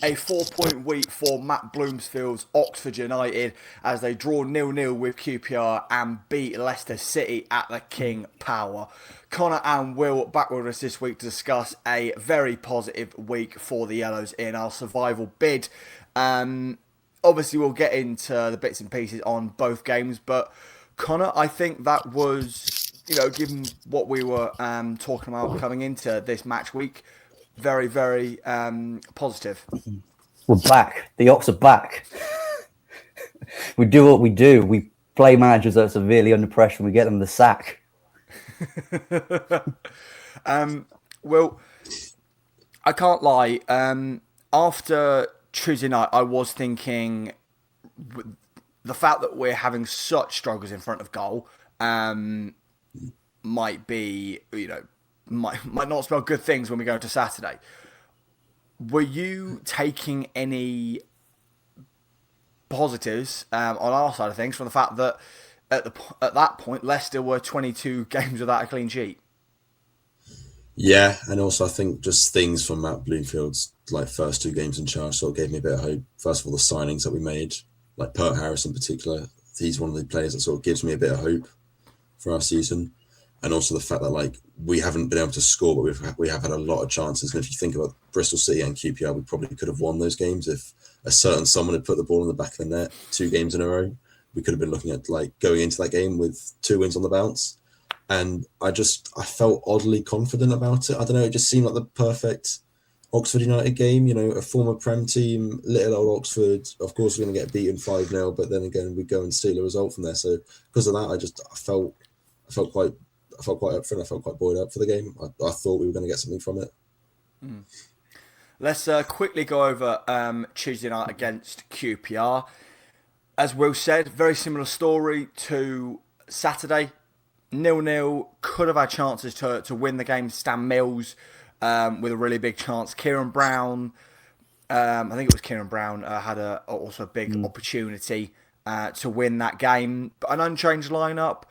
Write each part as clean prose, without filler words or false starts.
a 4-point week for Matt Bloomfield's Oxford United as they draw 0-0 with QPR and beat Leicester City at the King Power. Connor and Will back with us this week to discuss a very positive week for the Yellows in our survival bid. Obviously, we'll get into the bits and pieces on both games, but Connor, I think that was, given what we were talking about coming into this match week, very, very positive. We're back. The Ox are back. We do what we do. We play managers that are severely under pressure and we get them the sack. Well, I can't lie. After Tuesday night, I was thinking the fact that we're having such struggles in front of goal might be, might not spell good things when we go to Saturday. Were you taking any positives on our side of things from the fact that at that point Leicester were 22 games without a clean sheet? Yeah, and also I think just things from Matt Bloomfield's first two games in charge sort of gave me a bit of hope. First of all, the signings that we made, like Pert Harris in particular, he's one of the players that sort of gives me a bit of hope for our season. And also the fact that we haven't been able to score, but we have had a lot of chances. And if you think about Bristol City and QPR, we probably could have won those games if a certain someone had put the ball in the back of the net 2 games in a row. We could have been looking at going into that game with 2 wins on the bounce. And I felt oddly confident about it. I don't know, it just seemed like the perfect Oxford United game, a former Prem team, little old Oxford. Of course, we're going to get beaten 5-0, but then again, we go and steal a result from there. So because of that, I felt quite up for it. I felt quite buoyed up for the game. I thought we were going to get something from it. Let's quickly go over Tuesday night against QPR. As Will said, very similar story to Saturday. 0-0, could have had chances to win the game. Stan Mills with a really big chance. Kieran Brown, I think it was Kieran Brown, had also a big opportunity to win that game. But an unchanged lineup.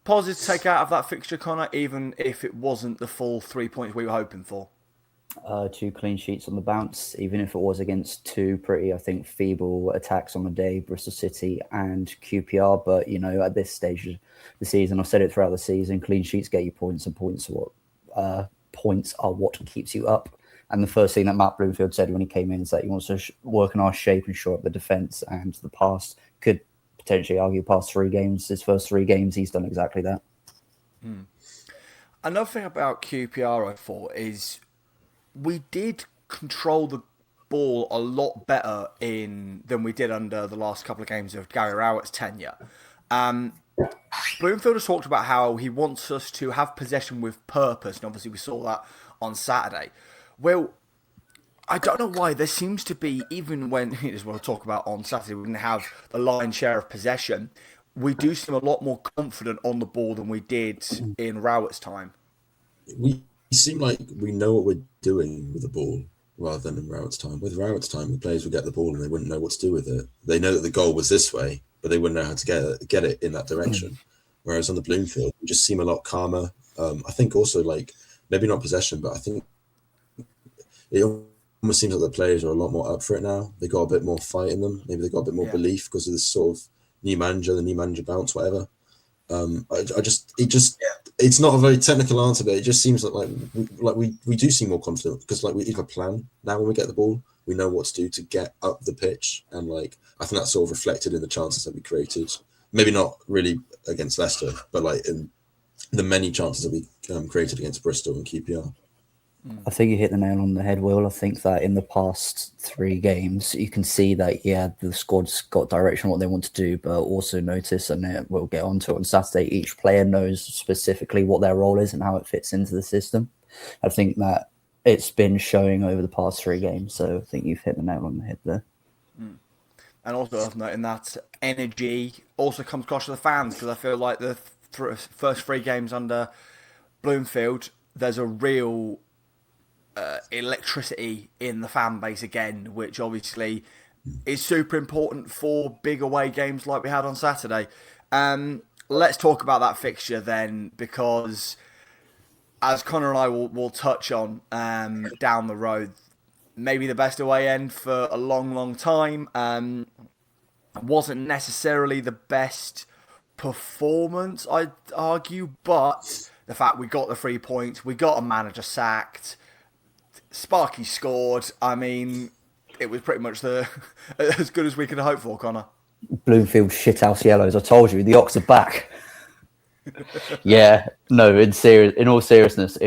Positive to take out of that fixture, Connor, even if it wasn't the full 3 points we were hoping for. 2 clean sheets on the bounce, even if it was against 2 pretty, I think, feeble attacks on the day, Bristol City and QPR. But, at this stage of the season, I've said it throughout the season, clean sheets get you points, and points are what keeps you up. And the first thing that Matt Bloomfield said when he came in is that he wants to work on our shape and shore up the defence, and the past could potentially argue past 3 games. His first 3 games, he's done exactly that. Another thing about QPR, I thought, is we did control the ball a lot better than we did under the last couple of games of Gary Rowett's tenure. Bloomfield has talked about how he wants us to have possession with purpose, and obviously we saw that on Saturday. Well, I don't know why there seems to be, even when, as we'll talk about on Saturday, we didn't have the lion's share of possession, we do seem a lot more confident on the ball than we did in Rowett's time. We seem like we know what we're doing with the ball rather than in Rowett's time. With Rowett's time, the players would get the ball and they wouldn't know what to do with it. They know that the goal was this way, but they wouldn't know how to get it in that direction. Whereas on the Bloomfield, we just seem a lot calmer. I think also maybe not possession, but I think it almost seems like the players are a lot more up for it now. They got a bit more fight in them. Maybe they got a bit more belief because of this sort of the new manager bounce, whatever. It's not a very technical answer, but it just seems like we do seem more confident because we have a plan now. When we get the ball, we know what to do to get up the pitch, and I think that's sort of reflected in the chances that we created. Maybe not really against Leicester, but in the many chances that we created against Bristol and QPR. I think you hit the nail on the head, Will. I think that in the past 3 games, you can see that, the squad's got direction, what they want to do, but also notice, and we'll get onto it on Saturday, each player knows specifically what their role is and how it fits into the system. I think that it's been showing over the past 3 games, so I think you've hit the nail on the head there. And also worth noting that energy also comes across to the fans, because I feel like the first 3 games under Bloomfield, there's a real electricity in the fan base again, which obviously is super important for big away games like we had on Saturday. Let's talk about that fixture then, because as Connor and I will touch on down the road, maybe the best away end for a long, long time. Wasn't necessarily the best performance, I'd argue, but the fact we got the 3 points, we got a manager sacked, Sparky scored. I mean, it was pretty much as good as we could hope for, Connor. Bloomfield shithouse yellows. I told you, the Ox are back. Yeah, no. In all seriousness,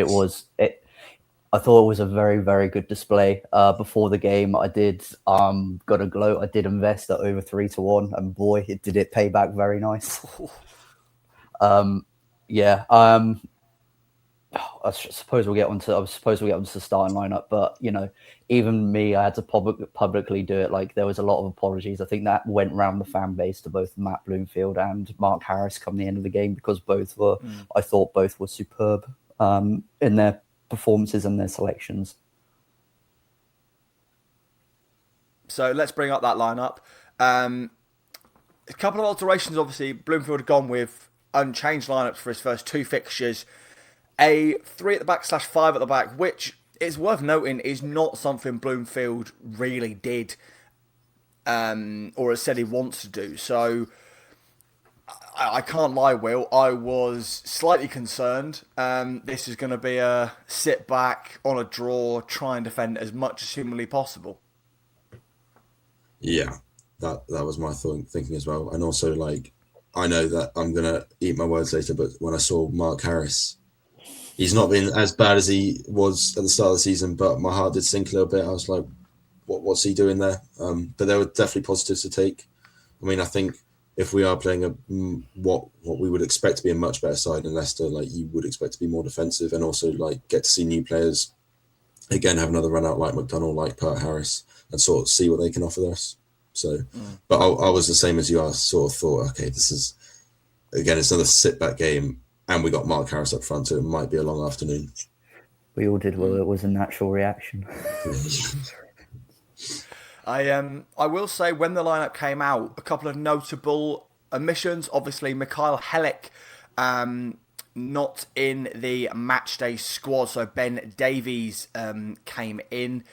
I thought it was a very, very good display. Before the game, I did got a gloat. I did invest at over 3-1, and boy, did it pay back very nice. Yeah. I suppose we'll get onto the starting lineup, but even me, I had to publicly do it. Like, there was a lot of apologies. I think that went round the fan base to both Matt Bloomfield and Mark Harris come the end of the game, because I thought both were superb in their performances and their selections. So let's bring up that lineup. A couple of alterations. Obviously, Bloomfield had gone with unchanged lineups for his first 2 fixtures. A 3 at the back / 5 at the back, which is worth noting is not something Bloomfield really did or has said he wants to do. So I can't lie, Will. I was slightly concerned. This is going to be a sit back on a draw, try and defend as much as humanly possible. Yeah, that was my thinking as well. And also, like, I know that I'm going to eat my words later, but when I saw Mark Harris, he's not been as bad as he was at the start of the season, but my heart did sink a little bit. I was like, what's he doing there? But there were definitely positives to take. I mean, I think if we are playing what we would expect to be a much better side in Leicester, like, you would expect to be more defensive and also, like, get to see new players. Again, have another run out like McDonald, like Pert Harris, and sort of see what they can offer us. So, but I was the same as you. I sort of thought, okay, this is, again, it's another sit-back game, and we got Mark Harris up front, so it might be a long afternoon. We all did well. It was a natural reaction. I will say, when the lineup came out, a couple of notable omissions. Obviously, Mikhail Helik not in the matchday squad, so Ben Davies came in,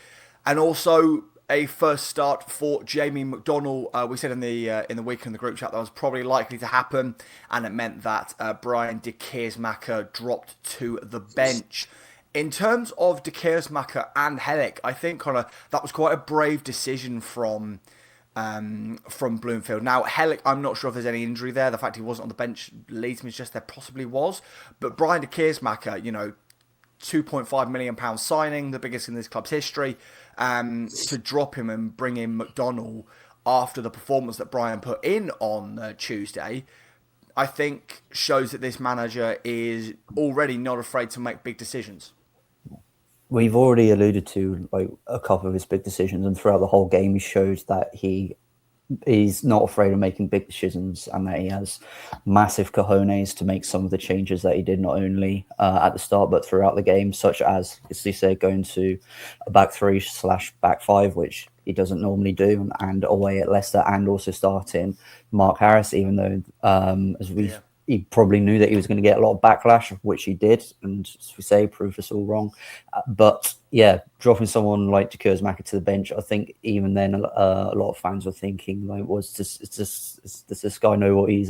and also a first start for Jamie McDonald. We said in the week in the group chat that was probably likely to happen, and it meant that Brian de Keersmaker dropped to the bench. In terms of de Keersmaker and Helik, I think, Connor, that was quite a brave decision from Bloomfield. Now, Helik, I'm not sure if there's any injury there. The fact he wasn't on the bench leads me to just there possibly was. But Brian de Keersmaker, £2.5 million signing, the biggest in this club's history, to drop him and bring in McDonald after the performance that Brian put in on Tuesday, I think shows that this manager is already not afraid to make big decisions. We've already alluded to, like, a couple of his big decisions, and throughout the whole game he showed that he's not afraid of making big decisions, and that he has massive cojones to make some of the changes that he did, not only at the start but throughout the game, such as you say, going to a back 3 / back 5, which he doesn't normally do, and away at Leicester, and also starting Mark Harris, even though he probably knew that he was going to get a lot of backlash, which he did, and as we say, proved us all wrong. But yeah, dropping someone like de Keersmaker to the bench, I think even then a lot of fans were thinking, like, does this guy know what he's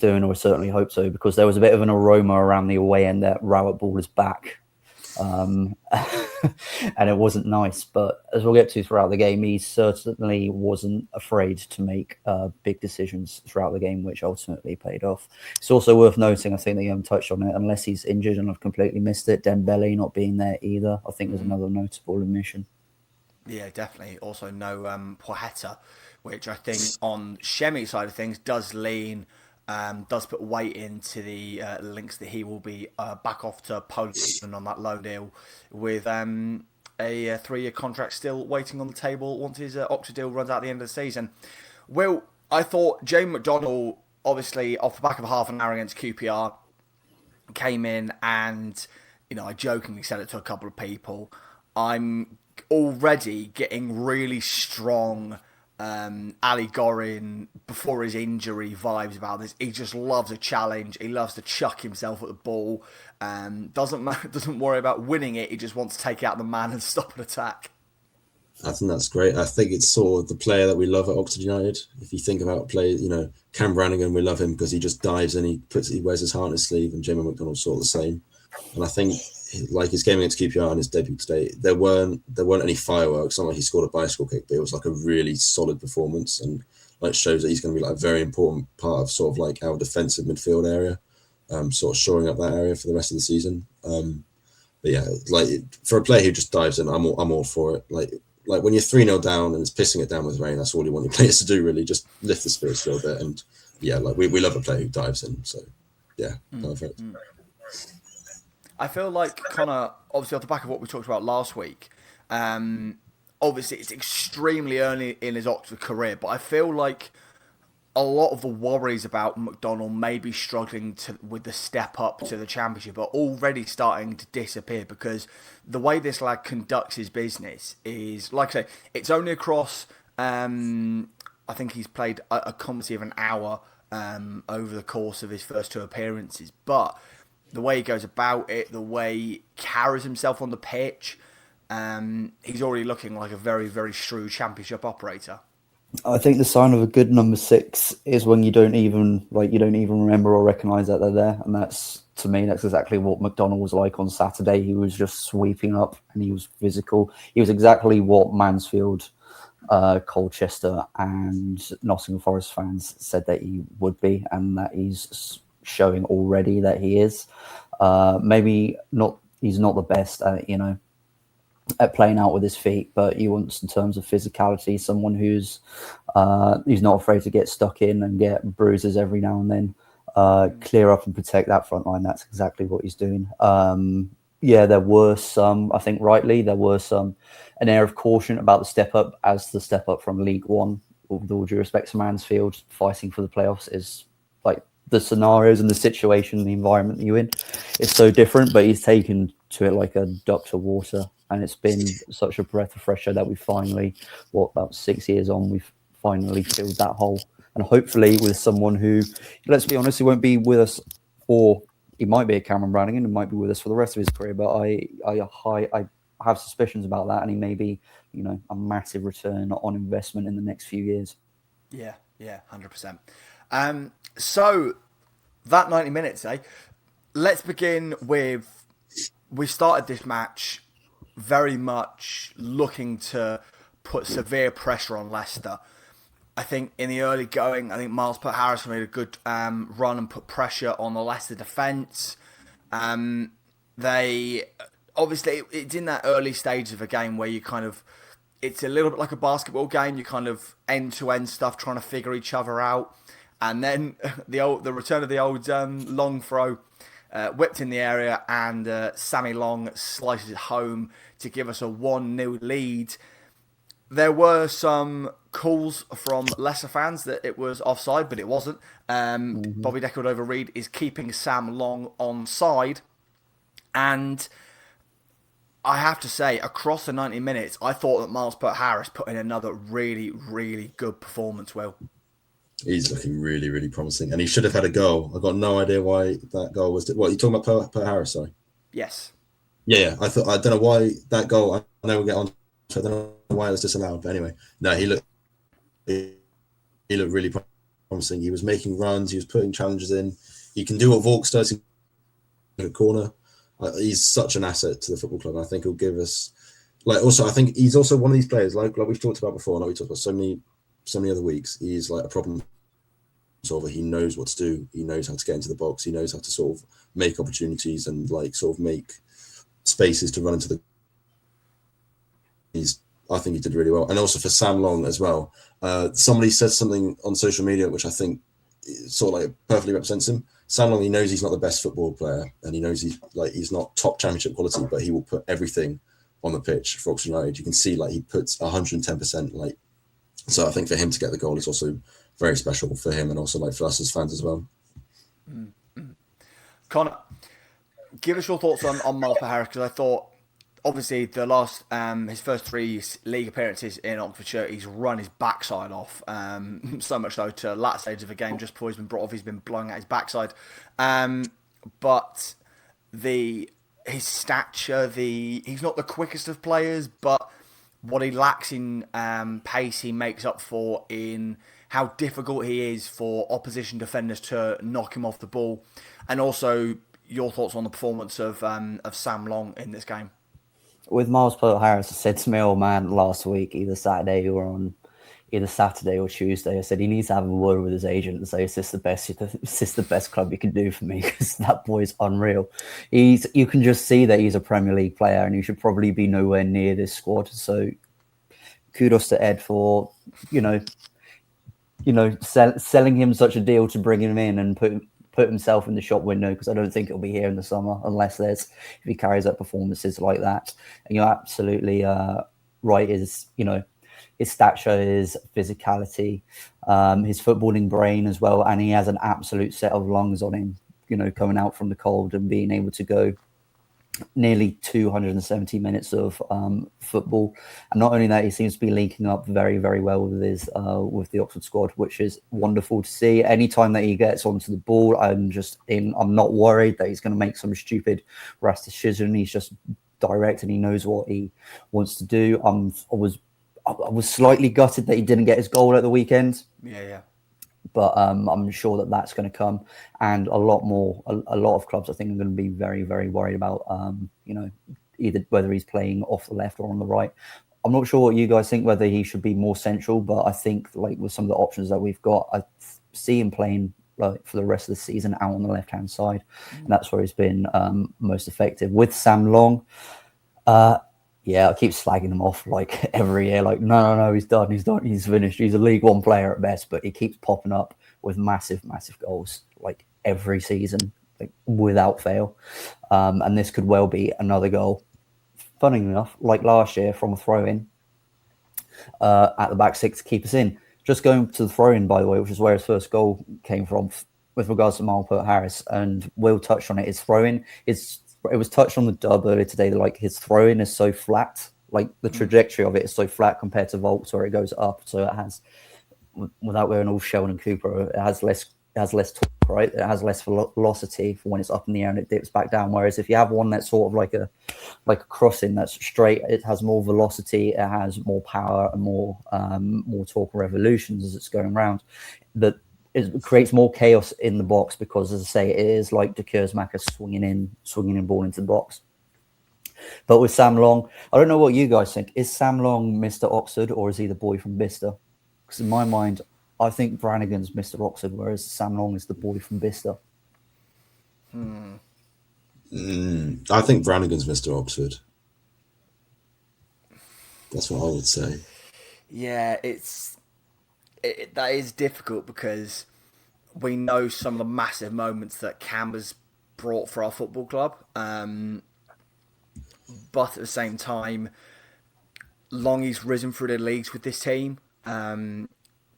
doing? Or certainly hope so, because there was a bit of an aroma around the away end that Rowett Ball is back. And it wasn't nice, but as we'll get to throughout the game, he certainly wasn't afraid to make big decisions throughout the game, which ultimately paid off. It's also worth noting, I think that you haven't touched on it, unless he's injured and I've completely missed it, Dembele not being there either, I think was another notable omission. Yeah, definitely. Also no Poeta, which I think on Shemi's side of things does put weight into the links that he will be back off to Poland on that loan deal, with a 3-year contract still waiting on the table once his Oxford deal runs out at the end of the season. Well, I thought Jamie McDonald, obviously off the back of half an hour against QPR, came in and, I jokingly said it to a couple of people, I'm already getting really strong Ali Gorin before his injury vibes about this. He just loves a challenge. He loves to chuck himself at the ball. Doesn't worry about winning it. He just wants to take out the man and stop an attack. I think that's great. I think it's sort of the player that we love at Oxford United. If you think about play, Cam Brannigan, we love him because he just dives in, he wears his heart on his sleeve, and Jimmy McDonald's sort of the same. And I think like his game against QPR and his debut today, there weren't any fireworks. Not like he scored a bicycle kick, but it was like a really solid performance, and like shows that he's going to be like a very important part of sort of like our defensive midfield area, sort of shoring up that area for the rest of the season. But yeah, like for a player who just dives in, I'm all for it. Like when you're 3-0 down and it's pissing it down with rain, that's all you want your players to do, really. Just lift the spirits a little bit. And yeah, like we love a player who dives in. So yeah, perfect. I feel like Connor, obviously off the back of what we talked about last week, obviously it's extremely early in his Oxford career, but I feel like a lot of the worries about McDonald maybe struggling with the step up to the Championship are already starting to disappear, because the way this lad conducts his business is, like I say, it's only across, I think he's played a comedy of an hour over the course of his first 2 appearances, but the way he goes about it, the way he carries himself on the pitch, he's already looking like a very, very shrewd Championship operator. I think the sign of a good number 6 is when you don't even remember or recognise that they're there, and that's, to me, that's exactly what McDonald was like on Saturday. He was just sweeping up, and he was physical. He was exactly what Mansfield, Colchester, and Nottingham Forest fans said that he would be, and that he's showing already that he is. Maybe not. He's not the best at at playing out with his feet, but he wants, in terms of physicality, someone who's not afraid to get stuck in and get bruises every now and then, clear up and protect that front line. That's exactly what he's doing. Yeah, there were some, I think rightly, an air of caution about the step up, as the step up from League One, with all due respect to Mansfield, fighting for the playoffs is like the scenarios and the situation, the environment that you're in is so different, but he's taken to it like a duck to water. And it's been such a breath of fresh air that we finally, about 6 years on, we've finally filled that hole. And hopefully with someone who, let's be honest, he won't be with us, or he might be a Cameron Brannigan and might be with us for the rest of his career. But I have suspicions about that, and he may be, a massive return on investment in the next few years. Yeah, 100%. So that 90 minutes, let's begin with, we started this match very much looking to put severe pressure on Leicester. I think in the early going, I think Miles Harris made a good run and put pressure on the Leicester defence. They, obviously, it's in that early stage of a game where you kind of, it's a little bit like a basketball game. You kind of end-to-end stuff, trying to figure each other out. And then the return of the old long throw, whipped in the area, and Sammy Long slices it home to give us a 1-0 lead. There were some calls from Leicester fans that it was offside, but it wasn't. Bobby Decordova-Reid is keeping Sam Long onside. And I have to say, across the 90 minutes, I thought that Miles Harris put in another really, really good performance, Will. He's looking really, really promising, and he should have had a goal. I got no idea why that goal was. What, you talking about Per Harris? Sorry. Yes. Yeah. I don't know why that goal. I know we'll get on. So I don't know why it was disallowed. But anyway, no, he looked really promising. He was making runs. He was putting challenges in. He can do what Vaux does in the corner. He's such an asset to the football club. I think he'll give us. Also, I think he's also one of these players, like we've talked about before, like we talked about so many other weeks. He's like a problem solver. He knows what to do. He knows how to get into the box. He knows how to sort of make opportunities and sort of make spaces to run into the. I think he did really well, and also for Sam Long as well. Somebody said something on social media which I think sort of perfectly represents him. Sam Long, he knows he's not the best football player, and he knows he's not top Championship quality, but he will put everything on the pitch for Oxford United. You can see he puts 110%. So I think for him to get the goal is also very special for him, and also for us as fans as well. Connor, give us your thoughts on Miles Harris, because I thought, obviously, the last his first 3 league appearances in Oxfordshire, he's run his backside off. So much so to latter stage of the game, just before he's been brought off, he's been blowing out his backside. But his stature, he's not the quickest of players, but what he lacks in pace, he makes up for in how difficult he is for opposition defenders to knock him off the ball, and also your thoughts on the performance of Sam Long in this game. With Miles Harris, I said to my old man last week, either Saturday or Tuesday, I said he needs to have a word with his agent and say, is this the best club you can do for me? Because that boy's unreal. You can just see that he's a Premier League player and he should probably be nowhere near this squad. So kudos to Ed for, selling him such a deal to bring him in and put himself in the shop window, because I don't think it'll be here in the summer if he carries up performances like that. And you're absolutely right. His stature, his physicality, his footballing brain as well, and he has an absolute set of lungs on him. Coming out from the cold and being able to go nearly 270 minutes of football, and not only that, he seems to be linking up very, very well with the Oxford squad, which is wonderful to see. Anytime that he gets onto the ball, I'm not worried that he's going to make some stupid rash decision. He's just direct and he knows what he wants to do. I was slightly gutted that he didn't get his goal at the weekend. Yeah. But I'm sure that that's going to come, and a lot of clubs I think are going to be very, very worried about, either whether he's playing off the left or on the right. I'm not sure what you guys think, whether he should be more central, but I think like with some of the options that we've got, I see him playing for the rest of the season out on the left-hand side, and that's where he's been most effective. With Sam Long, I keep slagging him off like every year. Like, no, he's done, he's finished. He's a League One player at best, but he keeps popping up with massive, massive goals like every season, like without fail. And this could well be another goal. Funny enough, like last year from a throw-in at the back six to keep us in. Just going to the throw-in, by the way, which is where his first goal came from with regards to Miles Harris, and Will touched on it. His throw-in it was touched on the dub earlier today. Like his throw-in is so flat, like the trajectory of it is so flat compared to Volks where it goes up. So it has, without going all Sheldon Cooper, it has less torque, right? It has less velocity for when it's up in the air and it dips back down. Whereas if you have one that's sort of like a crossing that's straight, it has more velocity, it has more power and more torque and revolutions as it's going around. But it creates more chaos in the box because, as I say, it is like De Keersmaker swinging in ball into the box. But with Sam Long, I don't know what you guys think. Is Sam Long Mr. Oxford or is he the boy from Bicester? Because in my mind, I think Brannigan's Mr. Oxford, whereas Sam Long is the boy from Bicester. I think Brannigan's Mr. Oxford. That's what I would say. Yeah, that is difficult because we know some of the massive moments that Cam has brought for our football club. But at the same time, Longy's risen through the leagues with this team.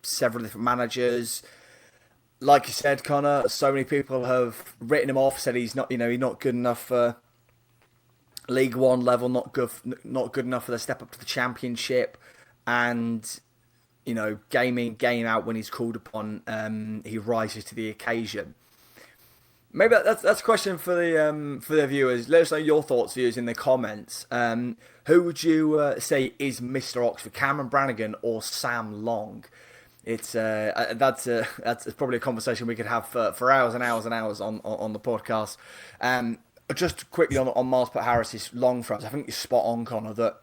Several different managers. Like you said, Connor, so many people have written him off, said he's not good enough for League One level, not good enough for the step up to the Championship, and game out when he's called upon, he rises to the occasion. Maybe that's a question for the viewers. Let us know your thoughts, viewers, in the comments. Who would you say is Mr. Oxford, Cameron Brannigan or Sam Long? It's that's probably a conversation we could have for hours and hours and hours on the podcast. Just quickly on Miles Harris's long throws, I think you're spot on, Connor, that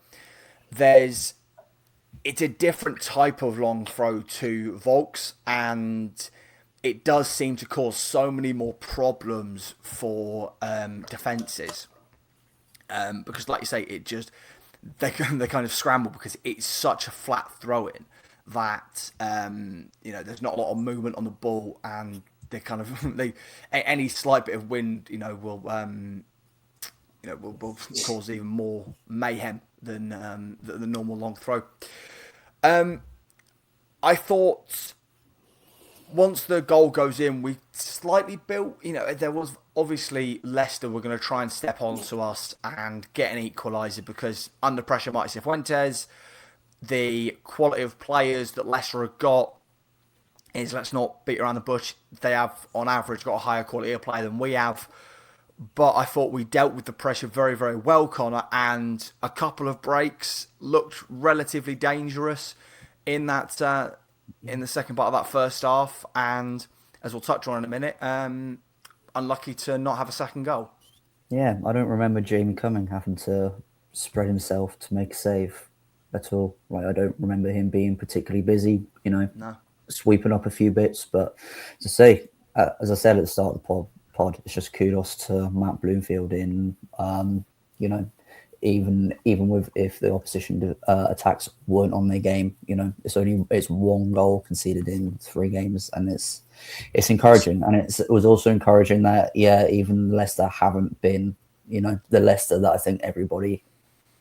it's a different type of long throw to Volks, and it does seem to cause so many more problems for defences. Because, like you say, they kind of scramble because it's such a flat throw-in that there's not a lot of movement on the ball, and they any slight bit of wind will cause even more mayhem than the normal long throw. I thought once the goal goes in, we slightly built. There was obviously Leicester were going to try and step onto us and get an equaliser because under pressure, Marty Cifuentes, the quality of players that Leicester have got is, let's not beat around the bush, they have on average got a higher quality of player than we have. but I thought we dealt with the pressure very, very well, Connor, and a couple of breaks looked relatively dangerous in that in the second part of that first half, and as we'll touch on in a minute, unlucky to not have a second goal. Yeah, I don't remember Jamie Cumming having to spread himself to make a save at all. Like, I don't remember him being particularly busy, No. sweeping up a few bits. But to say, as I said at the start of the pod, it's just kudos to Matt Bloomfield in, even with if the opposition attacks weren't on their game, it's one goal conceded in 3 games, and it's encouraging. And it was also encouraging that even Leicester haven't been the Leicester that I think everybody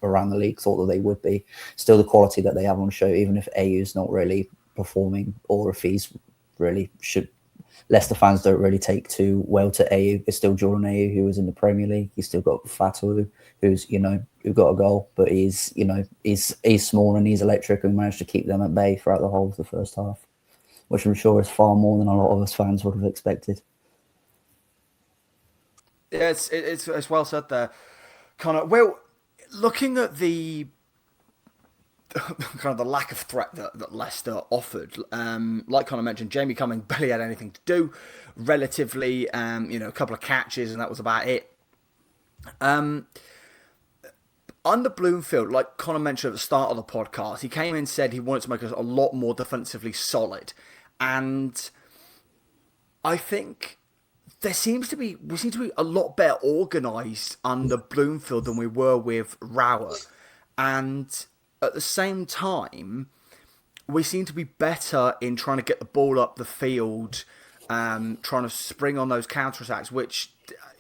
around the league thought that they would be. Still the quality that they have on show, even if AU's not really performing, or if he's really should. Leicester fans don't really take too well to AU. It's still Jordan AU, who was in the Premier League. He's still got Fatou, who's who got a goal, but he's small and he's electric, and managed to keep them at bay throughout the whole of the first half, which I'm sure is far more than a lot of us fans would have expected. Yeah, it's well said there, Connor. Well, looking at the kind of the lack of threat that Leicester offered, like Connor mentioned, Jamie Cumming barely had anything to do. Relatively, a couple of catches, and that was about it. Under Bloomfield, like Connor mentioned at the start of the podcast, he came in and said he wanted to make us a lot more defensively solid, and I think we seem to be a lot better organised under Bloomfield than we were with Rowett, and at the same time, we seem to be better in trying to get the ball up the field, trying to spring on those counter-attacks, which,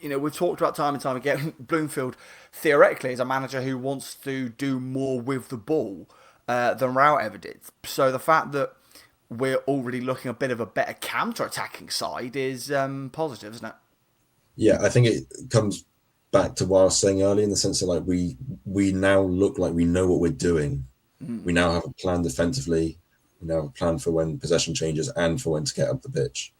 we've talked about time and time again. Bloomfield, theoretically, is a manager who wants to do more with the ball than Rowett ever did. So the fact that we're already looking a bit of a better counter-attacking side is positive, isn't it? Yeah, I think it comes back to what I was saying earlier, in the sense that like we now look like we know what we're doing. We now have a plan defensively. We now have a plan for when possession changes and for when to get up the pitch.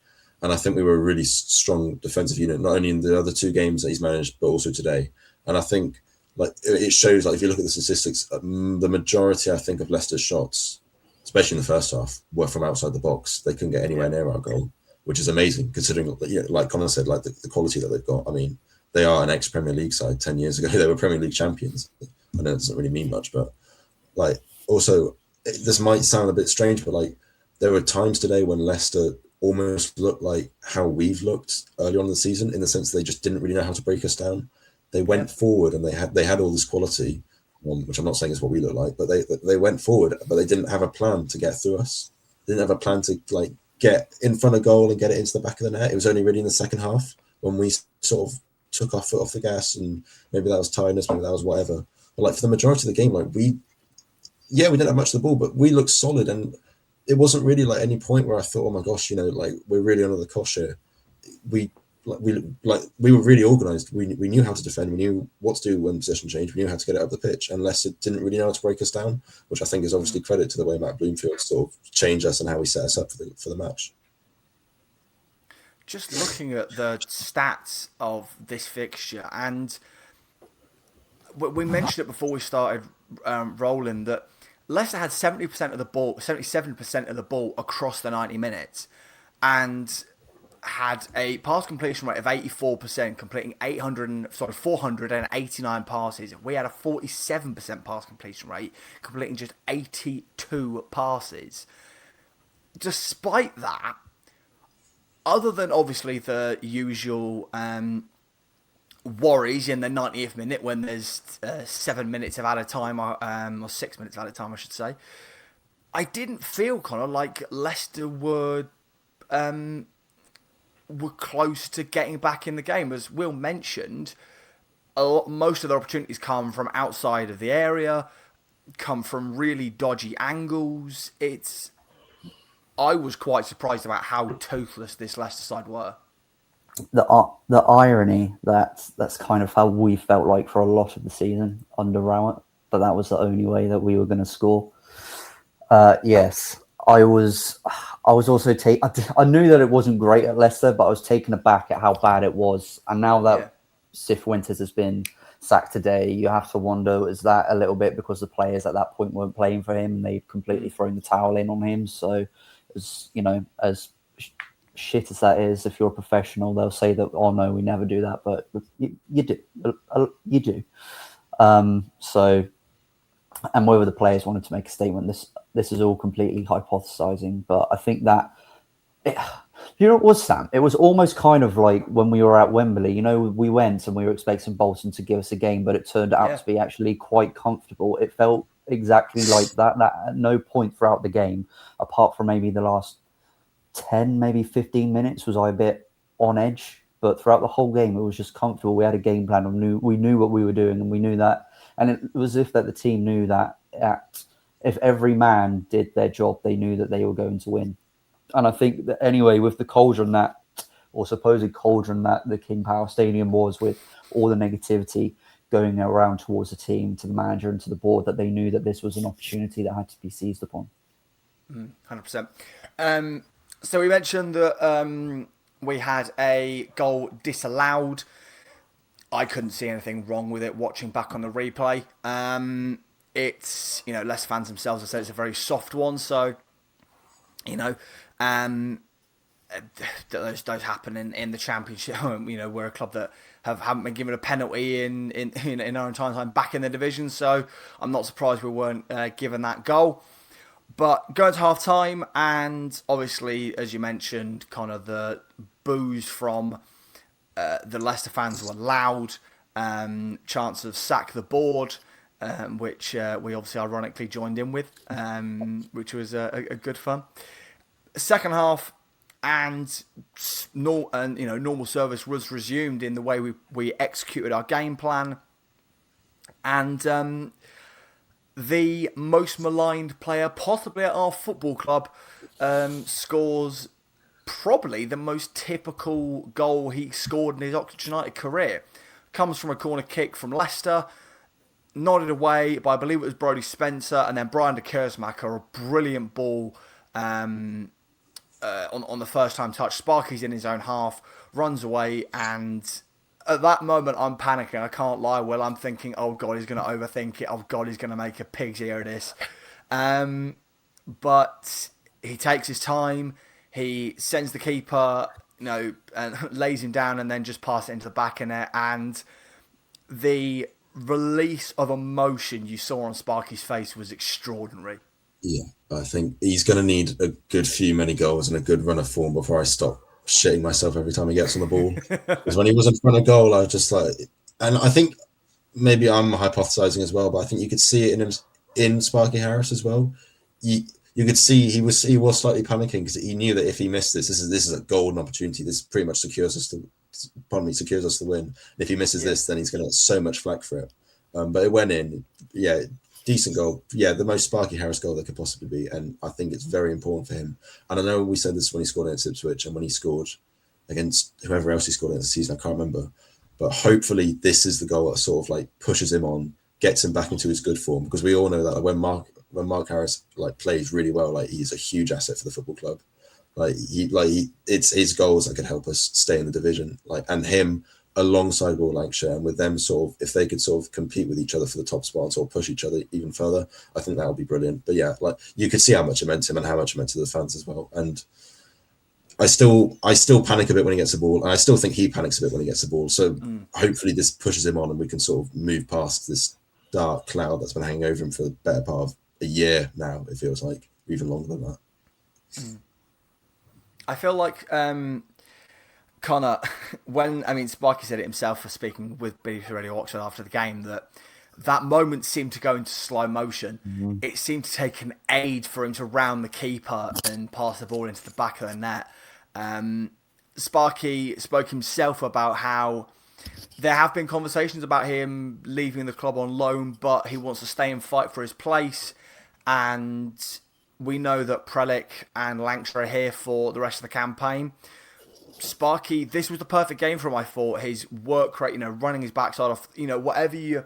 And I think we were a really strong defensive unit, not only in the other 2 games that he's managed, but also today. And I think like it shows, like if you look at the statistics, the majority, I think, of Leicester's shots, especially in the first half, were from outside the box. They couldn't get anywhere near our goal, which is amazing considering, like Connor said, like the quality that they've got. I mean, they are an ex-Premier League side. 10 years ago, they were Premier League champions. I know it doesn't really mean much, but like also, this might sound a bit strange, but like there were times today when Leicester almost looked like how we've looked early on in the season, in the sense they just didn't really know how to break us down. They went forward and they had all this quality, which I'm not saying is what we look like, but they went forward, but they didn't have a plan to get through us. They didn't have a plan to like get in front of goal and get it into the back of the net. It was only really in the second half when we sort of took our foot off the gas, and maybe that was tiredness, maybe that was whatever. But like for the majority of the game, like we didn't have much of the ball, but we looked solid, and it wasn't really like any point where I thought, oh my gosh, like we're really under the cosh here. We were really organised. We knew how to defend. We knew what to do when possession changed. We knew how to get it up the pitch, and Leicester didn't really know how to break us down, which I think is obviously credit to the way Matt Bloomfield sort of changed us and how he set us up for the match. Just looking at the stats of this fixture, and we mentioned it before we started rolling, that Leicester had 70% of the ball, 77% of the ball across the 90 minutes, and had a pass completion rate of 84%, completing 489 passes. We had a 47% pass completion rate, completing just 82 passes. Despite that, other than obviously the usual worries in the 90th minute when there's 7 minutes of added time, or 6 minutes of added time, I should say, I didn't feel, Connor, like Leicester were close to getting back in the game. As Will mentioned, most of their opportunities come from outside of the area, come from really dodgy angles. I was quite surprised about how toothless this Leicester side were. The irony that's kind of how we felt like for a lot of the season under Rowett, but that was the only way that we were going to score. Yes, I was also I knew that it wasn't great at Leicester, but I was taken aback at how bad it was. And now that Sif Winters has been sacked today, you have to wonder, is that a little bit because the players at that point weren't playing for him and they'd completely thrown the towel in on him? So, as shit as that is, if you're a professional, they'll say that, oh no, we never do that, but you do. You do. So, and whether the players wanted to make a statement, this is all completely hypothesizing, but I think that you know what it was, Sam? It was almost kind of like when we were at Wembley. We went and we were expecting Bolton to give us a game, but it turned out to be actually quite comfortable. It felt exactly like that. That at no point throughout the game, apart from maybe the last 10, maybe 15 minutes, was I a bit on edge. But throughout the whole game, it was just comfortable. We had a game plan and we knew what we were doing, and we knew that. And it was as if that the team knew that if every man did their job, they knew that they were going to win. And I think that anyway, with the cauldron that, or supposed cauldron that the King Power Stadium was, with all the negativity going around towards the team, to the manager and to the board, that they knew that this was an opportunity that had to be seized upon. 100%. So we mentioned that we had a goal disallowed. I couldn't see anything wrong with it watching back on the replay. It's, Leicester fans themselves have said it's a very soft one, so, those happen in the Championship. We're a club that haven't been given a penalty in our entire time back in the division, so I'm not surprised we weren't given that goal. But going to half time, and obviously, as you mentioned, kind of the boos from the Leicester fans were loud. Chance of sack the board, which we obviously ironically joined in with, which was a good fun. Second half, and normal service was resumed in the way we executed our game plan, and the most maligned player possibly at our football club scores probably the most typical goal he scored in his Oxford United career. Comes from a corner kick from Leicester, nodded away by, I believe it was Brodie Spencer, and then Brian de Kersmacher, a brilliant ball on the first time touch. Sparky's in his own half, runs away, and at that moment I'm panicking. I can't lie, Will. I'm thinking, oh God, he's going to overthink it. Oh God, he's going to make a pig's ear of this. But he takes his time. He sends the keeper, and lays him down, and then just passes it into the back of net. And the release of emotion you saw on Sparky's face was extraordinary. Yeah, I think he's going to need a good few many goals and a good run of form before I stop shitting myself every time he gets on the ball. Because when he was in front of goal, I was just like, and I think maybe I'm hypothesizing as well, but I think you could see it in Sparky Harris as well. You could see he was slightly panicking because he knew that if he missed this is a golden opportunity. This pretty much secures us the win. And if he misses this, then he's going to get so much flack for it. But it went in. Yeah, decent goal. Yeah, the most Sparky Harris goal there could possibly be. And I think it's very important for him. And I know we said this when he scored against Ipswich and when he scored against whoever else he scored against the season, I can't remember. But hopefully this is the goal that sort of like pushes him on, gets him back into his good form. Because we all know that when Mark Harris plays really well, he's a huge asset for the football club. It's his goals that could help us stay in the division. And him alongside Will Lancashire, and with them sort of, if they could sort of compete with each other for the top spot and sort of push each other even further, I think that would be brilliant. But yeah, you could see how much it meant to him and how much it meant to the fans as well. And I still panic a bit when he gets the ball, and I still think he panics a bit when he gets the ball. So hopefully this pushes him on, and we can sort of move past this dark cloud that's been hanging over him for the better part of a year now. It feels like even longer than that. I feel like Connor, Sparky said it himself for speaking with Billy Radio Oxford after the game, that moment seemed to go into slow motion. Mm-hmm. It seemed to take an aid for him to round the keeper and pass the ball into the back of the net. Sparky spoke himself about how there have been conversations about him leaving the club on loan, but he wants to stay and fight for his place. And we know that Prelic and Lancashire are here for the rest of the campaign. Sparky, this was the perfect game for him, I thought. His work rate, running his backside off, whatever you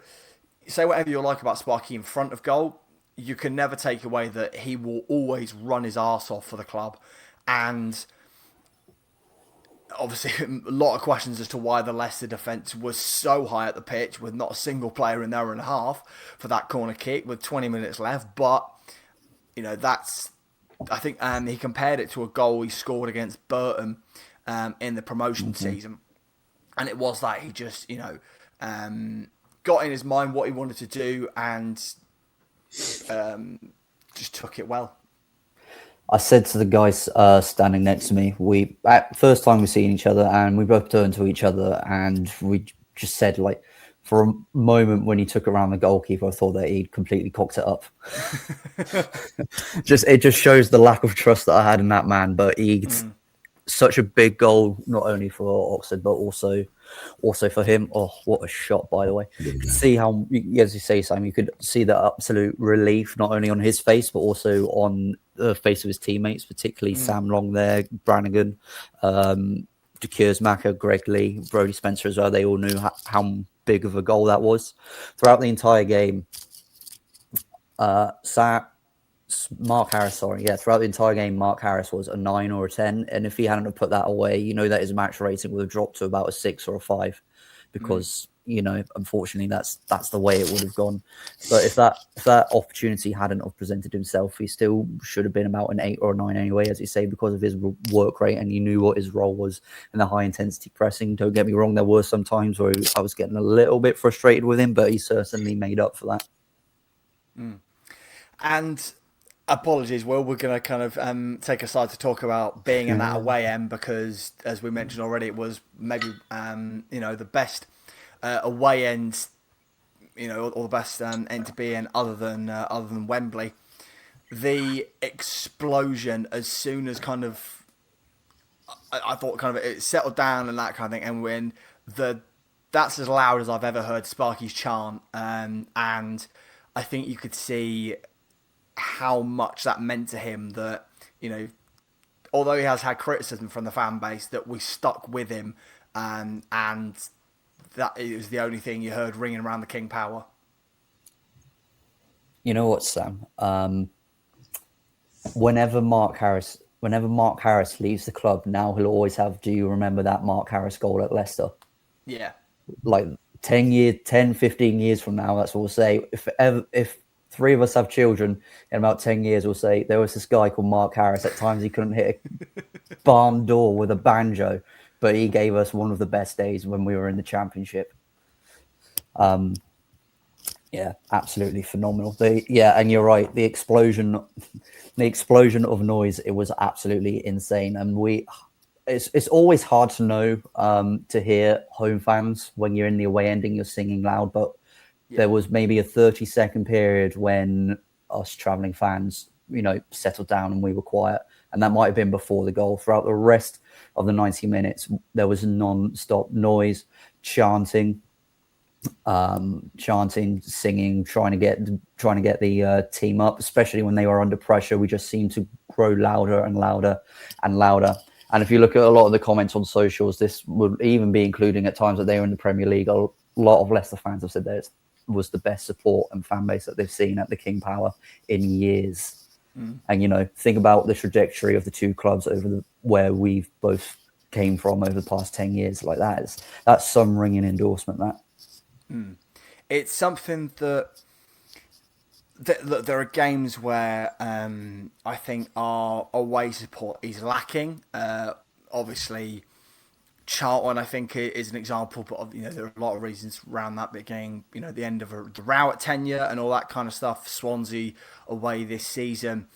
like about Sparky in front of goal, you can never take away that he will always run his arse off for the club. And obviously a lot of questions as to why the Leicester defence was so high at the pitch with not a single player in there and a half for that corner kick with 20 minutes left. But, that's, I think he compared it to a goal he scored against Burton in the promotion season. And it was that he just, got in his mind what he wanted to do and just took it well. I said to the guys standing next to me, first time we've seen each other, and we both turned to each other, and we just said, like, for a moment when he took around the goalkeeper, I thought that he'd completely cocked it up. It just shows the lack of trust that I had in that man. But he's such a big goal, not only for Oxford but also for him. Oh, what a shot, by the way! Yeah. You could see how, as you say, Sam, you could see the absolute relief not only on his face but also on the face of his teammates, particularly Sam Long there, Brannigan, Maka, Greg Lee, Brody Spencer as well. They all knew how big of a goal that was. Throughout the entire game, Mark Harris, throughout the entire game, Mark Harris was a 9 or a 10. And if he hadn't have put that away, that his match rating would have dropped to about a 6 or a 5 because, unfortunately, that's the way it would have gone. But if that opportunity hadn't have presented himself, he still should have been about an 8 or a 9 anyway, as you say, because of his work rate, and you knew what his role was in the high intensity pressing. Don't get me wrong, there were some times where I was getting a little bit frustrated with him, but he certainly made up for that. And apologies, Will, we're going to kind of take aside to talk about being in that away end because, as we mentioned already, it was maybe the best away end, or the best end to be in other than Wembley. The explosion as soon as kind of I thought kind of it settled down and that kind of thing, and when that's as loud as I've ever heard Sparky's chant, and I think you could see how much that meant to him that, although he has had criticism from the fan base, that we stuck with him, and that is the only thing you heard ringing around the King Power. You know what, Sam? Whenever Mark Harris leaves the club, now he'll always have, do you remember that Mark Harris goal at Leicester? Yeah. Like 10, 15 years from now, that's what we'll say. If three of us have children, in about 10 years, we'll say there was this guy called Mark Harris. At times he couldn't hit a barn door with a banjo, but he gave us one of the best days when we were in the Championship. Absolutely phenomenal. And you're right. The explosion of noise, it was absolutely insane. And it's always hard to know, to hear home fans when you're in the away end and you're singing loud, but there was maybe a 30-second period when us travelling fans, settled down and we were quiet. And that might have been before the goal. Throughout the rest of the 90 minutes, there was non-stop noise, chanting, singing, trying to get the team up, especially when they were under pressure. We just seemed to grow louder and louder and louder. And if you look at a lot of the comments on socials, this would even be including at times that they were in the Premier League. A lot of Leicester fans have said that it was the best support and fan base that they've seen at the King Power in years. And, think about the trajectory of the two clubs where we've both came from over the past 10 years. Like that's some ringing endorsement, that. It's something that there are games where I think our away support is lacking. Obviously, Charlton, I think, is an example, but there are a lot of reasons around that being, the end of the row at tenure and all that kind of stuff. Swansea away this season,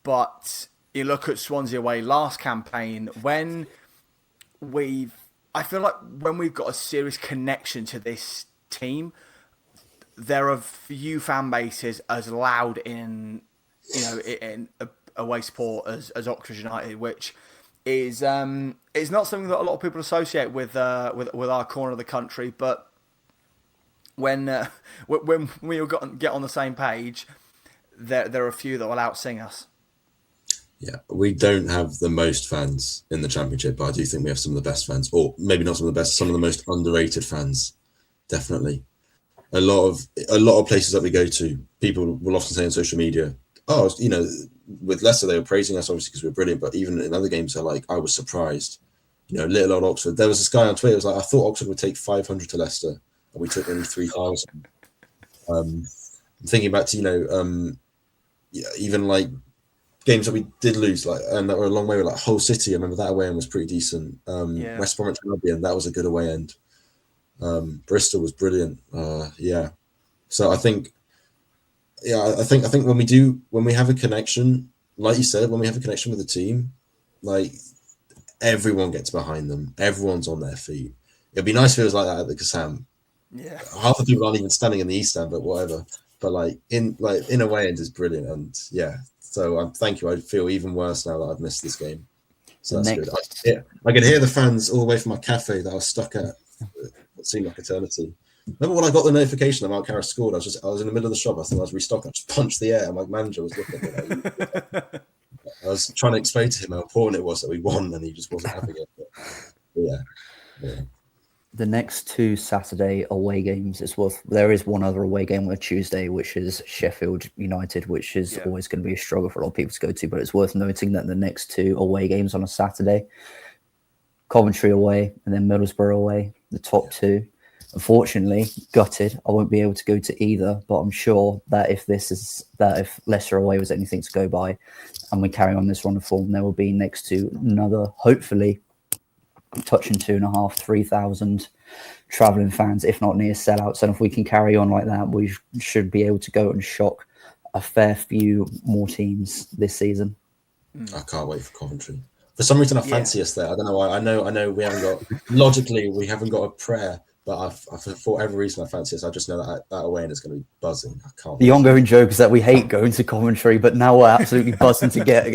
but you look at Swansea away last campaign when I feel like when we've got a serious connection to this team, there are few fan bases as loud in away support as Oxford United, which is not something that a lot of people associate with our corner of the country. But when we all get on the same page, there are a few that will outsing us. Yeah, we don't have the most fans in the Championship, but I do think we have some of the best fans, or maybe not some of the best, some of the most underrated fans. Definitely, a lot of places that we go to, people will often say on social media, "Oh, with Leicester they were praising us obviously because we're brilliant," but even in other games they're like, "I was surprised little old Oxford. There was this guy on Twitter who was like, I thought Oxford would take 500 to Leicester, and we took only 3,000. I'm thinking back to, even like games that we did lose, like, and that were a long way, like Hull City. I remember that away end was pretty decent. Yeah. West Bromwich Albion, that was a good away end. Bristol was brilliant. Yeah. So I think when we have a connection, like you said, when we have a connection with the team, like everyone gets behind them, everyone's on their feet. It'd be nice if it was like that at the Kassam. Yeah. Half the people aren't even standing in the East Stand, but whatever. But in away end is brilliant, and yeah. So thank you. I feel even worse now that I've missed this game. So that's good. I could hear the fans all the way from my cafe that I was stuck at. It seemed like eternity. Remember when I got the notification that Mount Carra scored? I was in the middle of the shop. I thought I was restocking. I just punched the air, and my manager was looking at me. I was trying to explain to him how important it was that we won, and he just wasn't having it. But yeah. The next 2 Saturday away games there is one other away game on a Tuesday, which is Sheffield United, which is always going to be a struggle for a lot of people to go to. But it's worth noting that the next 2 away games on a Saturday, Coventry away and then Middlesbrough away, the top 2. Unfortunately, gutted, I won't be able to go to either, but I'm sure that if Leicester away was anything to go by and we carry on this run of form, there will be next to another, hopefully, touching 2,500, 3,000 travelling fans, if not near sellouts. And if we can carry on like that, we should be able to go and shock a fair few more teams this season. I can't wait for Coventry. For some reason, I fancy us there. I don't know why. I know we haven't got a prayer, but for whatever reason, I fancy us. I just know that away and it's going to be buzzing. I can't. The ongoing joke is that we hate going to Coventry, but now we're absolutely buzzing to get. I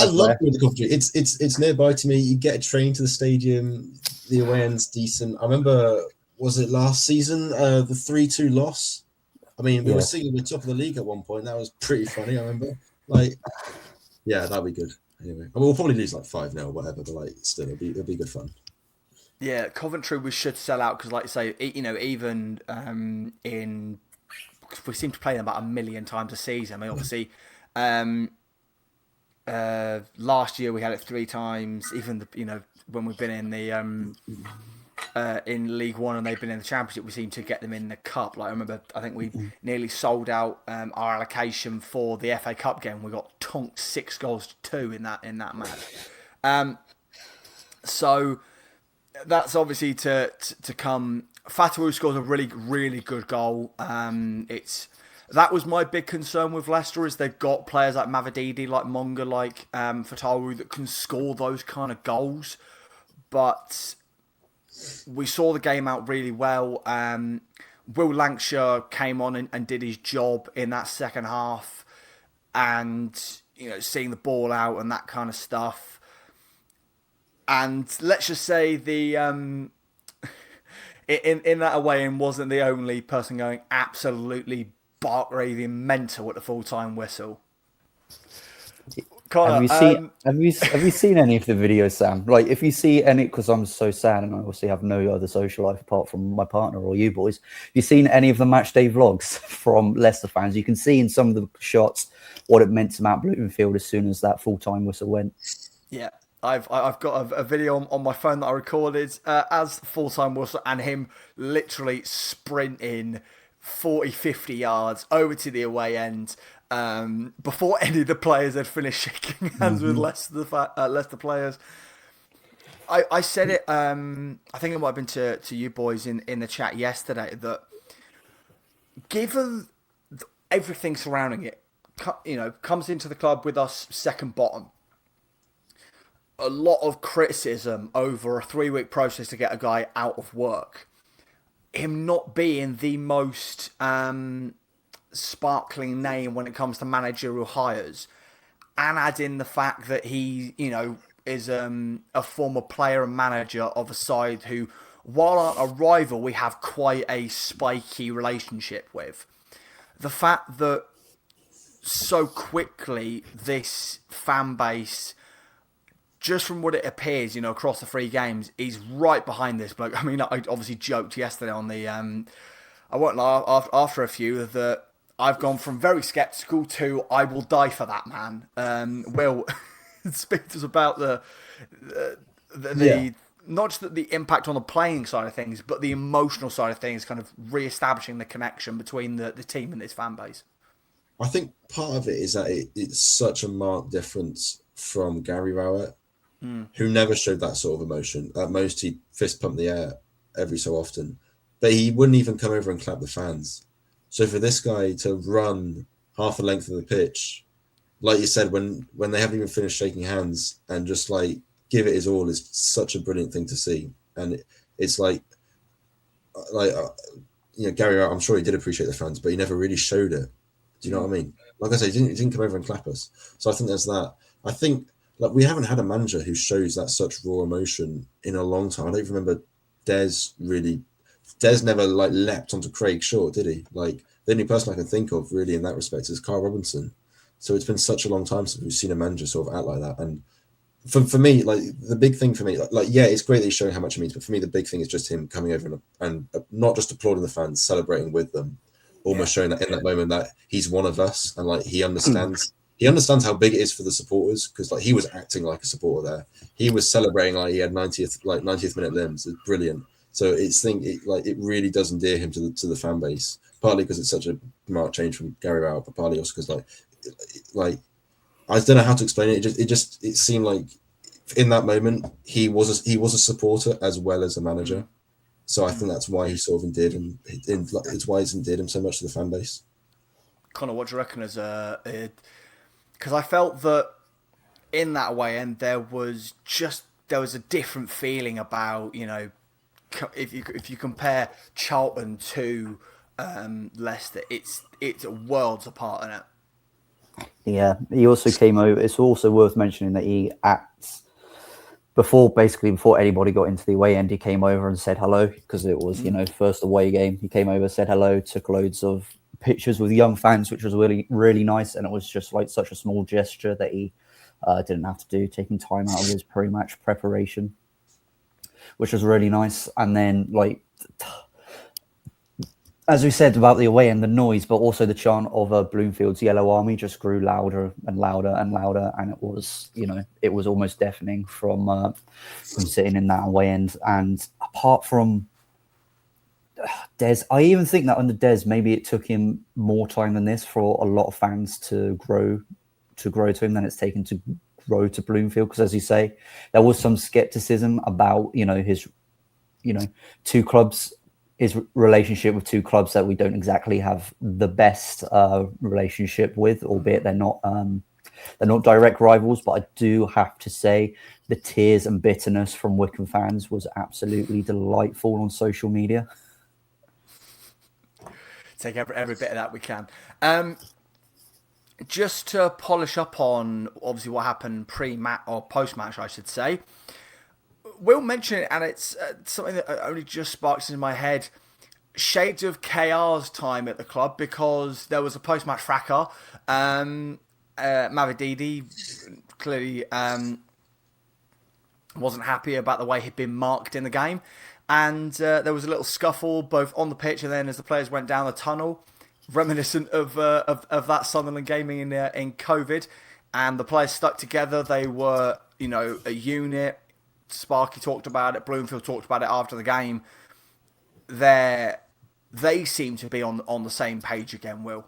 love going to Coventry. It's nearby to me. You get a train to the stadium. The away end's decent. I remember, was it last season? The 3-2 loss. I mean, we were singing the top of the league at one point. That was pretty funny. I remember. That'd be good. Anyway, I mean, we'll probably lose like 5-0 or whatever, but still, it'll be good fun. Yeah, Coventry we should sell out because, like you say, even we seem to play them about 1 million times a season. I mean, obviously, last year we had it 3 times. Even when we've been in the in League One and they've been in the Championship, we seem to get them in the Cup. Like I remember, I think we nearly sold out our allocation for the FA Cup game. We got tonked 6-2 in that match. So that's obviously to come. Fatawu scores a really, really good goal. That was my big concern with Leicester is they've got players like Mavididi, like Monga, like Fatawu that can score those kind of goals. But we saw the game out really well. Will Lancashire came on and did his job in that second half, and seeing the ball out and that kind of stuff. And let's just say the in that away and wasn't the only person going absolutely bark raving mental at the full-time whistle. Connor, have you seen any of the videos, Sam? Like, if you see any, because I'm so sad and I obviously have no other social life apart from my partner or you boys. Have you seen any of the match day vlogs from Leicester fans? You can see in some of the shots what it meant to Matt Bloomfield as soon as that full-time whistle went. Yeah, I've got a video on my phone that I recorded as full-time whistle and him literally sprinting 40, 50 yards over to the away end. Before any of the players had finished shaking hands with Leicester players. I said it, I think it might have been to you boys in the chat yesterday, that given everything surrounding it, comes into the club with us second bottom, a lot of criticism over a 3-week process to get a guy out of work, him not being the most sparkling name when it comes to managerial hires, and add in the fact that he, is a former player and manager of a side who, while aren't a rival, we have quite a spiky relationship with. The fact that so quickly this fan base, just from what it appears, across the 3 games, is right behind this bloke. I mean, I obviously joked yesterday on the, I won't lie, after a few, that I've gone from very sceptical to I will die for that man. Will speak to us about the not just the impact on the playing side of things, but the emotional side of things, kind of re-establishing the connection between the team and its fan base? I think part of it is that it's such a marked difference from Gary Rowett, who never showed that sort of emotion. At most, he'd fist pump the air every so often, but he wouldn't even come over and clap the fans. So for this guy to run half the length of the pitch, like you said, when they haven't even finished shaking hands, and just like give it his all, is such a brilliant thing to see. And it's like Gary Rowett, I'm sure he did appreciate the fans, but he never really showed it. Do you know what I mean? Like I say, he didn't come over and clap us. So I think there's that. I think like we haven't had a manager who shows that such raw emotion in a long time. I don't remember Des never like leapt onto Craig Short, did he? Like the only person I can think of really in that respect is Carl Robinson. So it's been such a long time since we've seen a manager sort of act like that. And for me, like the big thing for me, like yeah, it's great that he's showing how much it means, but for me, the big thing is just him coming over and not just applauding the fans, celebrating with them. Almost showing that in that moment that he's one of us, and like he understands how big it is for the supporters, because like he was acting like a supporter there. He was celebrating like he had 90th minute limbs. It's brilliant. So it really does endear him to the fan base, partly because it's such a marked change from Gary Rowett, but partly also because like I don't know how to explain it. It seemed like in that moment he was a supporter as well as a manager. So I think that's why he sort of endeared him. It's why he's endeared him so much to the fan base. Connor, what do you reckon? Because I felt that in that way, and there was a different feeling about, you know, if you compare Charlton to Leicester, it's worlds apart, isn't it? Yeah, he also came over. It's also worth mentioning that he acts. Before anybody got into the away end, he came over and said hello, because it was, first away game. He came over, said hello, took loads of pictures with young fans, which was really, really nice. And it was just like such a small gesture that he didn't have to do, taking time out of his pre-match preparation, which was really nice. And then, like, as we said about the away and the noise, but also the chant of Bloomfield's Yellow Army just grew louder and louder and louder, and it was almost deafening from sitting in that away end. And apart from Des, I even think that under Des, maybe it took him more time than this for a lot of fans to grow to him than it's taken to grow to Bloomfield. Because as you say, there was some skepticism about his two clubs. His relationship with two clubs that we don't exactly have the best relationship with, albeit they're not direct rivals. But I do have to say the tears and bitterness from Wycombe fans was absolutely delightful on social media. Take every bit of that we can. Just to polish up on obviously what happened pre-match or post-match, I should say. Will mention it, and it's something that only just sparks in my head. Shades of KR's time at the club, because there was a post-match fracas. Mavididi clearly wasn't happy about the way he'd been marked in the game, and there was a little scuffle both on the pitch and then as the players went down the tunnel, reminiscent of that Sunderland game in COVID. And the players stuck together. They were a unit. Sparky talked about it. Bloomfield talked about it after the game. They seem to be on the same page again, Will.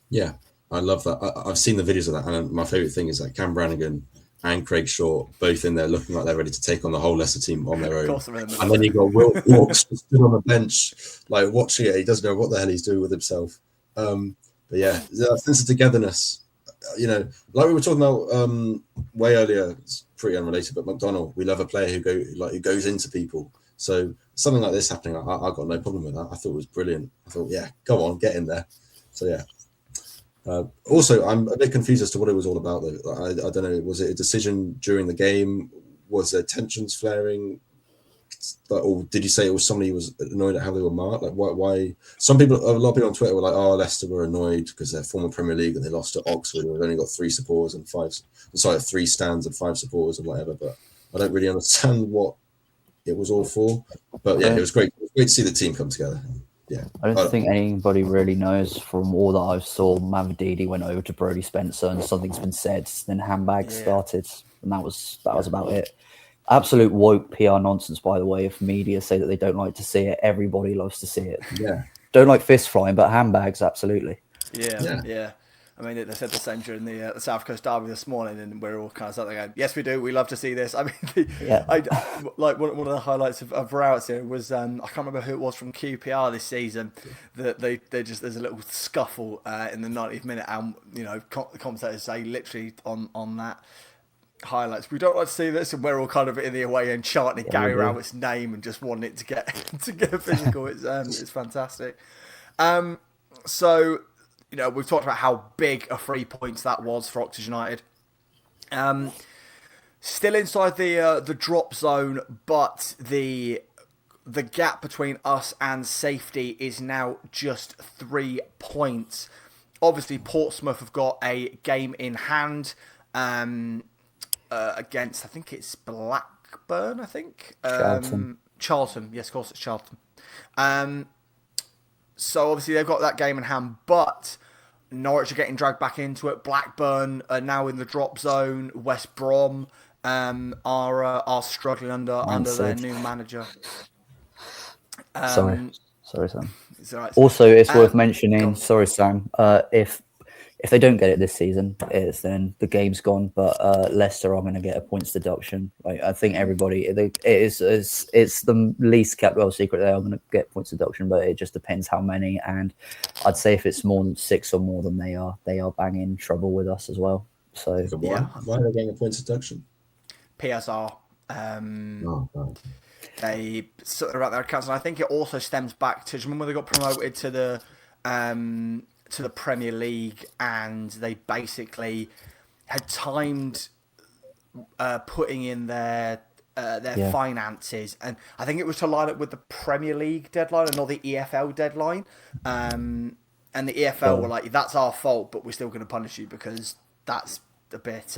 Yeah, I love that. I've seen the videos of that, and my favourite thing is that Cam Brannigan and Craig Short both in there looking like they're ready to take on the whole Leicester team on their own. And then you got Will Walks stood on the bench, like watching it. He doesn't know what the hell he's doing with himself. But yeah, that sense of togetherness. Like we were talking about way earlier, it's pretty unrelated, but McDonald, we love a player who goes into people. So something like this happening, I got no problem with that. I thought it was brilliant. I thought, yeah, go on, get in there. So yeah. Also, I'm a bit confused as to what it was all about, though. I don't know. Was it a decision during the game? Was there tensions flaring? Or did you say it was somebody who was annoyed at how they were marked? Like, why? A lot of people on Twitter were like, "Oh, Leicester were annoyed because they're former Premier League and they lost to Oxford. They've only got 3 stands and 5 supporters and whatever." But I don't really understand what it was all for. But yeah, it was great. It was great to see the team come together. Yeah, I don't think anybody really knows. From all that I saw, Mavididi went over to Brodie Spencer and something's been said. Then handbags started, and that was about it. Absolute woke PR nonsense, by the way, if media say that they don't like to see it. Everybody loves to see it. Yeah. Don't like fist flying, but handbags, absolutely. Yeah. I mean, they said the same during the South Coast Derby this morning, and we're all kind of sat there going, "Yes, we do. We love to see this." I mean, like one of the highlights of Routes here was I can't remember who it was from QPR this season that they just there's a little scuffle in the 90th minute, and the commentators say literally on that highlights, "We don't like to see this," and we're all kind of in the away end chanting Gary Rowett's name and just wanting it to get physical. It's fantastic. So. We've talked about how big a 3 points that was for Oxford United. Still inside the drop zone, but the gap between us and safety is now just 3 points. Obviously, Portsmouth have got a game in hand against, I think it's Blackburn, I think. Charlton. Yes, of course, it's Charlton. So obviously they've got that game in hand, but Norwich are getting dragged back into it. Blackburn are now in the drop zone. West Brom are struggling under their new manager. Sorry, Sam. It's all right. Also, it's worth mentioning. Sorry, Sam. If they don't get it this season, then the game's gone. But Leicester are going to get a points deduction. Like, I think everybody, it's the least kept well secret they are going to get points deduction, but it just depends how many. And I'd say if it's more than 6 or more than they are banging in trouble with us as well. So why are they getting a points deduction? PSR. They sort of out their accounts, and I think it also stems back to, do you remember when they got promoted to the Premier League, and they basically had timed putting in their finances, and I think it was to line up with the Premier League deadline and not the EFL deadline. And the EFL were like, "That's our fault, but we're still going to punish you because that's a bit."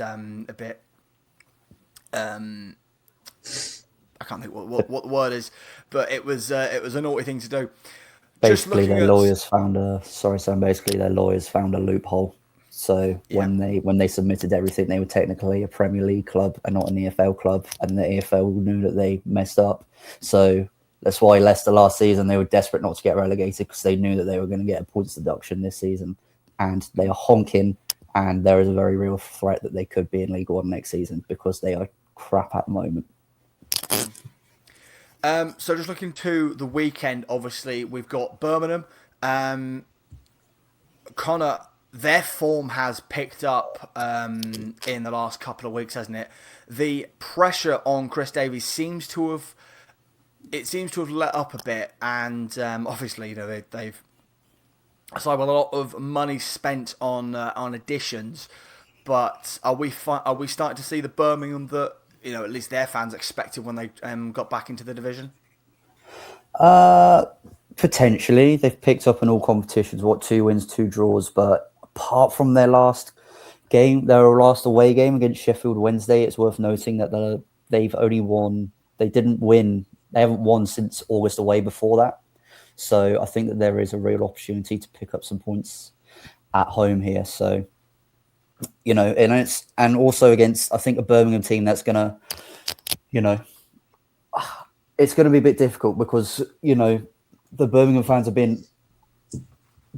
I can't think what the word is, but it was a naughty thing to do. Basically, their lawyers found a loophole. So when they submitted everything, they were technically a Premier League club and not an EFL club, and the EFL knew that they messed up. So that's why Leicester last season, they were desperate not to get relegated, because they knew that they were going to get a points deduction this season, and they are honking. And there is a very real threat that they could be in League One next season because they are crap at the moment. So just looking to the weekend, obviously we've got Birmingham. Connor, their form has picked up in the last couple of weeks, hasn't it? The pressure on Chris Davies seems to have let up a bit, and obviously they've aside with a lot of money spent on additions, but are we starting to see the Birmingham that at least their fans expected when they got back into the division? Potentially. They've picked up in all competitions, 2 wins, 2 draws, but apart from their last game, their last away game against Sheffield Wednesday, it's worth noting that they've only won, they haven't won since August away before that. So I think that there is a real opportunity to pick up some points at home here. So and also against, I think, a Birmingham team that's gonna, it's gonna be a bit difficult because the Birmingham fans have been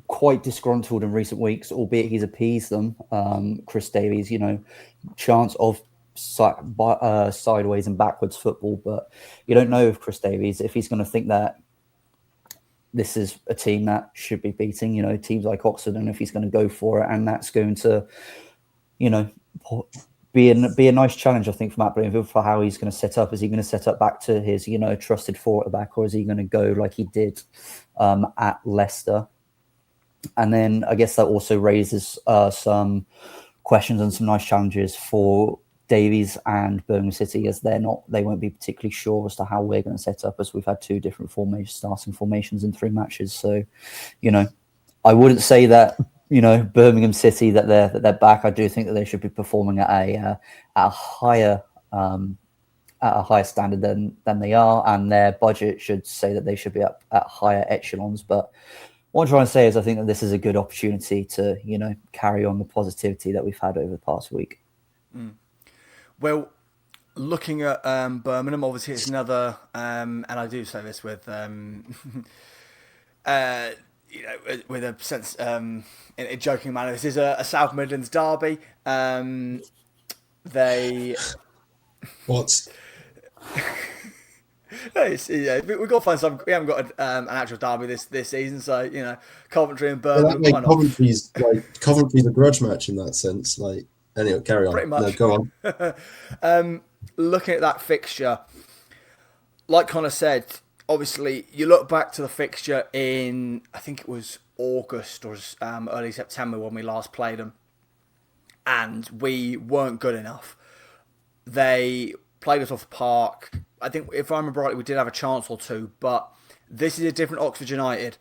quite disgruntled in recent weeks, albeit he's appeased them. Chris Davies, chance of sideways and backwards football, but you don't know if Chris Davies, if he's going to think that this is a team that should be beating, teams like Oxford, and if he's going to go for it, and that's going to be a nice challenge, I think, for Matt Bloomfield for how he's going to set up. Is he going to set up back to his, trusted 4 at the back, or is he going to go like he did at Leicester? And then I guess that also raises some questions and some nice challenges for Davies and Birmingham City, as they won't be particularly sure as to how we're going to set up, as we've had 2 different starting formations in 3 matches. So, I wouldn't say that Birmingham City that they're back. I do think that they should be performing at a higher standard than they are, and their budget should say that they should be up at higher echelons. But what I'm trying to say is I think that this is a good opportunity to carry on the positivity that we've had over the past week. Well, Looking at Birmingham, obviously it's another, and I do say this with, with a sense, in a joking manner. This is a South Midlands derby. They, What? we've got to find some. We haven't got an actual derby this season, so Coventry and Well, that Birmingham. way Why not? Coventry's a grudge match in that sense. Like, anyway, carry on. Pretty No, much. go on. Looking at that fixture, like Connor said, obviously you look back to the fixture in, I think it was August or early September when we last played them, and we weren't good enough. They played us off the park. I think, if I remember rightly, we did have a chance or two, but this is a different Oxford United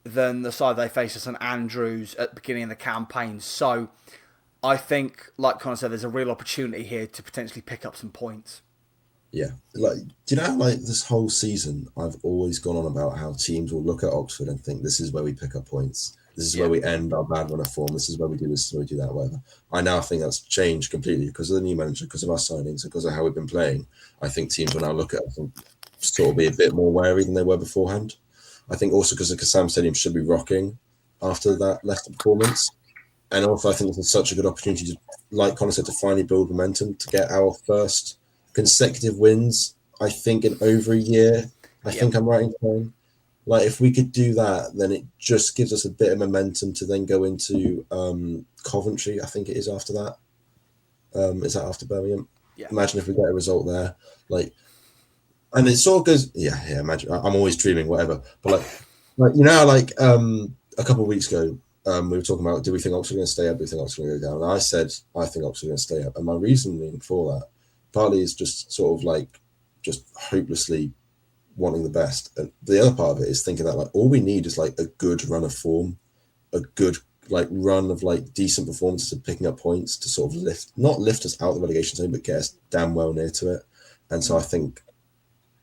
than the side they faced at St Andrews at the beginning of the campaign. So I think, like Connor said, there's a real opportunity here to potentially pick up some points. Yeah, like, do you know, like, this whole season, I've always gone on about how teams will look at Oxford and think this is where we pick up points. This is where we end our bad run of form. This is where we do this, this is where we do that, whatever. I now think that's changed completely because of the new manager, because of our signings, because of how we've been playing. I think teams will now look at us and sort of be a bit more wary than they were beforehand. I think also because the Kassam Stadium should be rocking after that Leicester performance. And also I think this is such a good opportunity to, like Connor said, to finally build momentum, to get our first consecutive wins, I think, in over a year. I think I'm right in saying. Like, if we could do that, then it just gives us a bit of momentum to then go into Coventry. I think it is after that. Is that after Birmingham? Yeah. Imagine if we get a result there. Like, and it sort of goes, imagine. I'm always dreaming, whatever. But like a couple of weeks ago, we were talking about, do we think Oxford are going to stay up? Do we think Oxford are going to go down? And I said, I think Oxford are going to stay up. And my reasoning for that partly is just sort of like just hopelessly wanting the best. And the other part of it is thinking that, like, all we need is like a good run of form, a good like run of like decent performances of picking up points to sort of not lift us out of the relegation zone, but get us damn well near to it. And so I think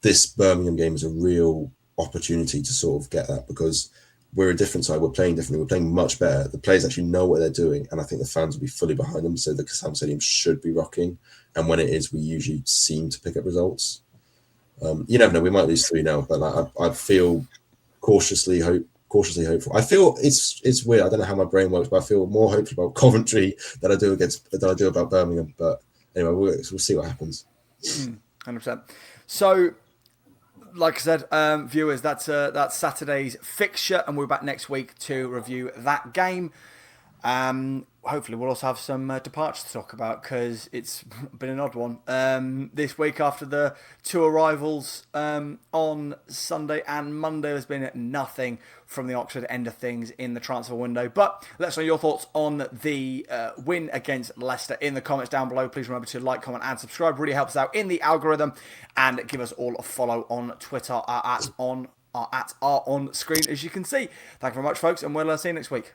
this Birmingham game is a real opportunity to sort of get that, because we're a different side. We're playing differently. We're playing much better. The players actually know what they're doing, and I think the fans will be fully behind them. So the Kassam Stadium should be rocking, and when it is, we usually seem to pick up results. You never know. We might lose 3-0, but like, I feel cautiously hopeful. I feel it's weird. I don't know how my brain works, but I feel more hopeful about Coventry than I do about Birmingham. But anyway, we'll see what happens. 100%. So, like I said, viewers, that's Saturday's fixture, and we're back next week to review that game. Hopefully we'll also have some departures to talk about, because it's been an odd one. This week, after the two arrivals on Sunday and Monday, there's been nothing from the Oxford end of things in the transfer window. But let us know your thoughts on the win against Leicester in the comments down below. Please remember to like, comment and subscribe. Really helps out in the algorithm. And give us all a follow on Twitter at on screen, as you can see. Thank you very much, folks, and we'll see you next week.